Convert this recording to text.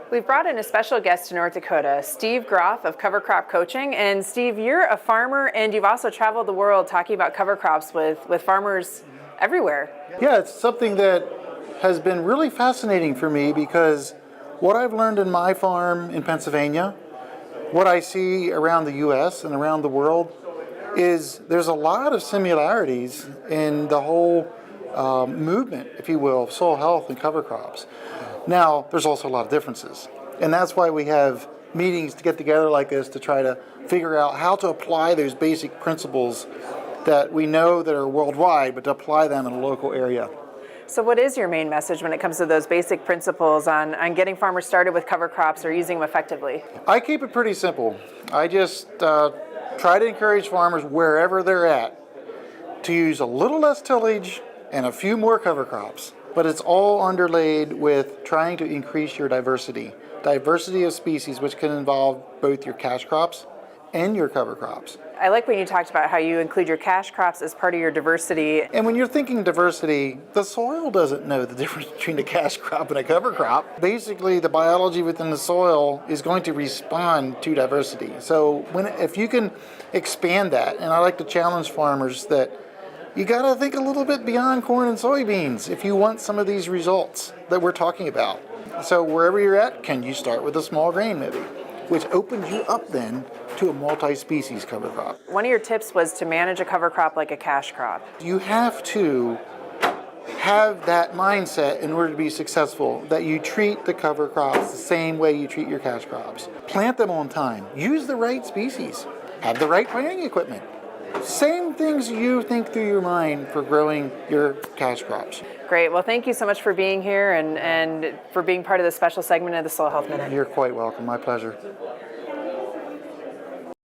We've brought in a special guest to North Dakota, Steve Groff of Cover Crop Coaching. And Steve, you're a farmer and you've also traveled the world talking about cover crops with farmers everywhere. Yeah, it's something that has been really fascinating for me because what I've learned in my farm in Pennsylvania, what I see around the U.S. and around the world, is there's a lot of similarities in the whole movement, if you will, of soil health and cover crops. Now, there's also a lot of differences, and that's why we have meetings to get together like this to try to figure out how to apply those basic principles that we know that are worldwide, but to apply them in a local area. So what is your main message when it comes to those basic principles on getting farmers started with cover crops or using them effectively? I keep it pretty simple. I just try to encourage farmers wherever they're at to use a little less tillage and a few more cover crops. But it's all underlaid with trying to increase your diversity of species, which can involve both your cash crops and your cover crops. I like when you talked about how you include your cash crops as part of your diversity. And when you're thinking diversity, the soil doesn't know the difference between a cash crop and a cover crop. Basically, the biology within the soil is going to respond to diversity. So if you can expand that, and I like to challenge farmers that you got to think a little bit beyond corn and soybeans if you want some of these results that we're talking about. So wherever you're at, can you start with a small grain maybe, which opens you up then to a multi-species cover crop. One of your tips was to manage a cover crop like a cash crop. You have to have that mindset in order to be successful, that you treat the cover crops the same way you treat your cash crops. Plant them on time. Use the right species. Have the right planting equipment. Same things you think through your mind for growing your cash crops. Great. Well, thank you so much for being here and for being part of this special segment of the Soil Health Minute. You're quite welcome. My pleasure.